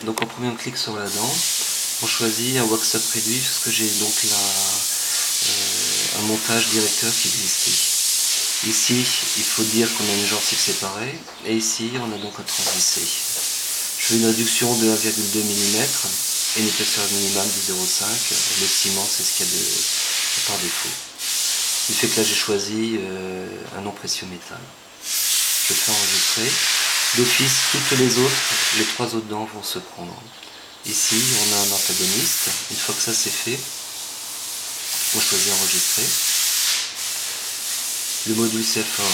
Donc en premier on clique sur la dent, on choisit un wax-up réduit parce que j'ai donc un montage directeur qui existe. Ici il faut dire qu'on a une gencive séparée et ici on a donc un transvissé. Je fais une réduction de 1,2 mm et une épaisseur minimale de 0,5. Le ciment c'est ce qu'il y a par défaut. Ce qui fait que là j'ai choisi un non précieux métal. Je fais enregistrer. D'office, toutes les trois autres dents vont se prendre. Ici, on a un antagoniste. Une fois que ça c'est fait, on choisit enregistrer. Le module CF1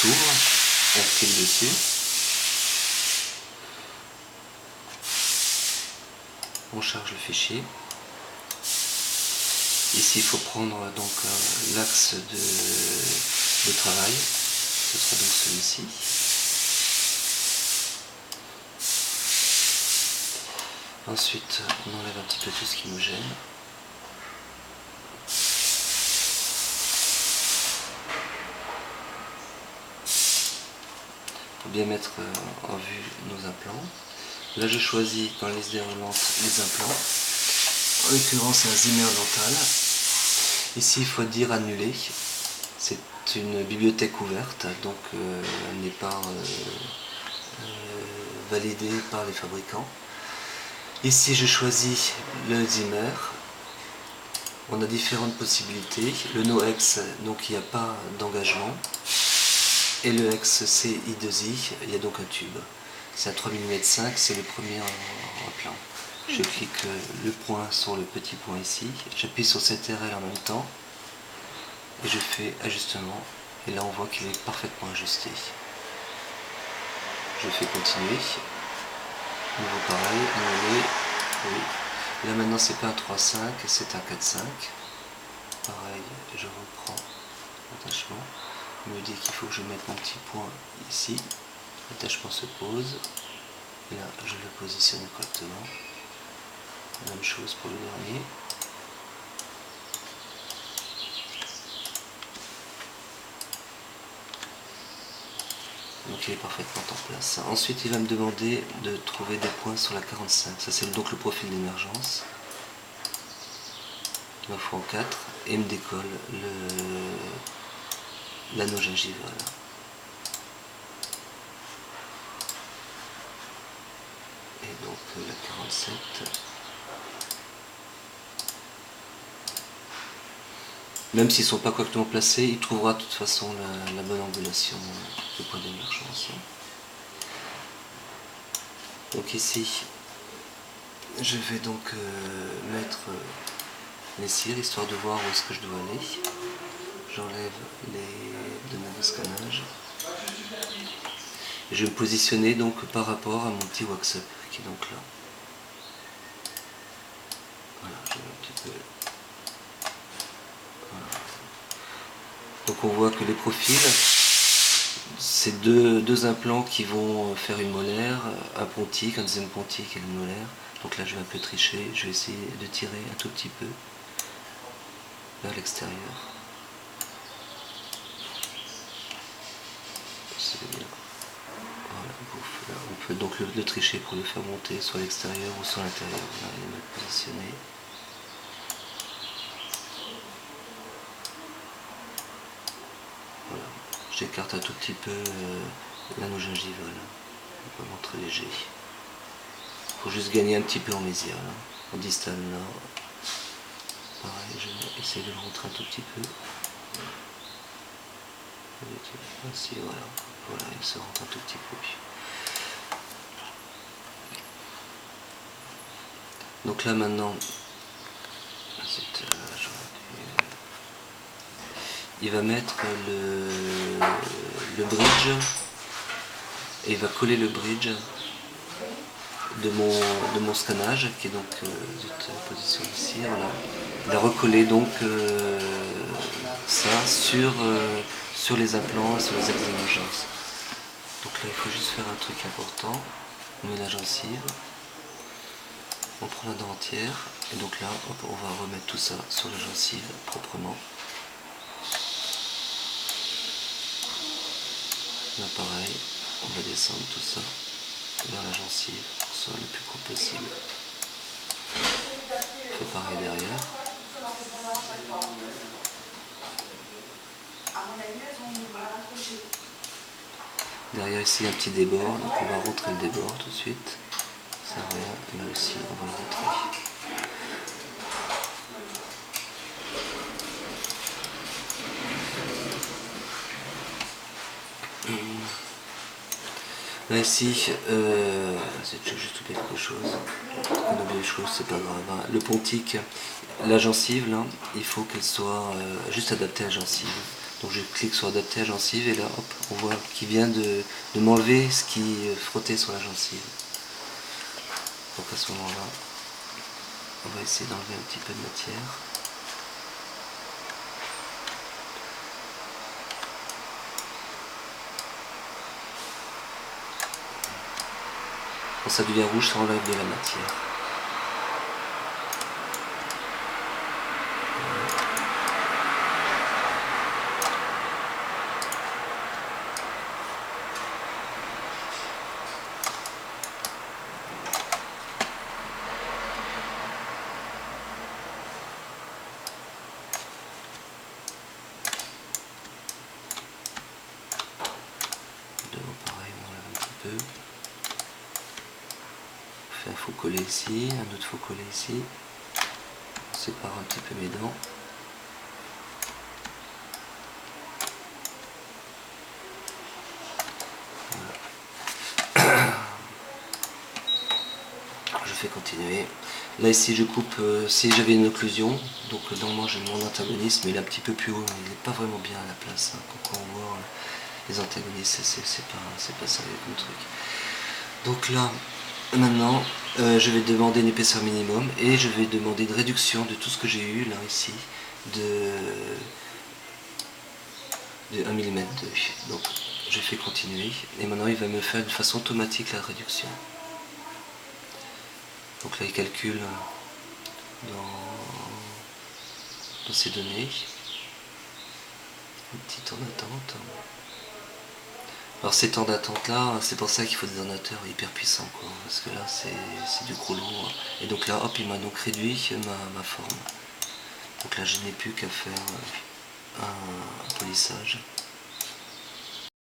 s'ouvre, on clique dessus. On charge le fichier. Ici, il faut prendre donc l'axe de travail. Ce sera donc celui-ci. Ensuite, on enlève un petit peu tout ce qui nous gêne. Pour bien mettre en vue nos implants. Là, je choisis dans les listes déroulantes les implants. En l'occurrence, un Zimmer dental. Ici, il faut dire annuler. C'est une bibliothèque ouverte, donc elle n'est pas validée par les fabricants. Ici, je choisis le Zimmer. On a différentes possibilités. Le No-Ex, donc il n'y a pas d'engagement. Et le Ex-CI2I, il y a donc un tube. C'est à 3,5 mm, c'est le premier en plan. Je clique le point sur le petit point ici. J'appuie sur CTRL en même temps. Et je fais ajustement. Et là, on voit qu'il est parfaitement ajusté. Je fais continuer. Nouveau pareil, annuler, oui. Là maintenant c'est pas un 3,5, c'est un 4,5. Pareil, je reprends l'attachement. Il me dit qu'il faut que je mette mon petit point ici. L'attachement se pose. Et là, je le positionne correctement. Même chose pour le dernier. Donc il est parfaitement en place. Ensuite il va me demander de trouver des points sur la 45. Ça c'est donc le profil d'émergence. Il m'en faut en 4 et me décolle l'anneau gingival. Et donc la 47. Même s'ils ne sont pas correctement placés, il trouvera de toute façon la bonne angulation du point d'émergence. Donc ici, je vais donc mettre les cils, histoire de voir où est-ce que je dois aller. J'enlève les données de scannage. Et je vais me positionner donc par rapport à mon petit wax-up qui est donc là. Voilà, je vais un petit peu... Donc on voit que les profils, c'est deux implants qui vont faire une molaire, un pontique, un deuxième pontique et une molaire. Donc là je vais un peu tricher, je vais essayer de tirer un tout petit peu vers l'extérieur. C'est bien. Voilà, là, on peut donc le tricher pour le faire monter sur l'extérieur ou sur l'intérieur. Là, il est mal positionné. Voilà. J'écarte un tout petit peu l'anneau gingival, vraiment très léger. Il faut juste gagner un petit peu en mésial, en distal là. Pareil, je vais essayer de le rentrer un tout petit peu. Ainsi, voilà. Voilà, il se rentre un tout petit peu. Donc là maintenant, il va mettre le bridge et il va coller le bridge de mon scannage qui est donc cette position ici. Voilà. Il a recollé donc ça sur les implants et sur les axes d'émergence. Donc là il faut juste faire un truc important. On met la gencive, on prend la dent entière et donc là on va remettre tout ça sur la gencive proprement. Là pareil, on va descendre tout ça vers la gencive pour que ce soit le plus propre possible. Je fais pareil derrière. Derrière ici un petit débord, donc on va rentrer le débord tout de suite. Ça rien, et là aussi on va le rentrer. Là ici, j'ai juste oublié quelque chose. On a oublié des choses, c'est pas grave. Hein. Le pontique, la gencive là, il faut qu'elle soit juste adaptée à la gencive. Donc je clique sur adapter à gencive et là hop, on voit qu'il vient de m'enlever ce qui frottait sur la gencive. Donc à ce moment-là, on va essayer d'enlever un petit peu de matière. Quand ça devient rouge, ça enlève de la matière. Devant pareil, on enlève un petit peu. On fait un faux collet ici, un autre faux collet ici. On sépare un petit peu mes dents. Je fais continuer. Là ici je coupe, si j'avais une occlusion, donc dans moi j'ai mon antagoniste, mais il est un petit peu plus haut, il n'est pas vraiment bien à la place. Hein. Quand on voit les antagonistes, c'est pas sérieux comme truc. Donc là, maintenant, je vais demander une épaisseur minimum et je vais demander une réduction de tout ce que j'ai eu là ici de 1 mm. Donc je fais continuer et maintenant il va me faire de façon automatique la réduction. Donc là il calcule dans ces données. Un petit temps d'attente. Alors ces temps d'attente là, c'est pour ça qu'il faut des ordinateurs hyper puissants quoi, parce que là c'est du gros lourd. Et donc là hop il m'a donc réduit ma forme. Donc là je n'ai plus qu'à faire un polissage.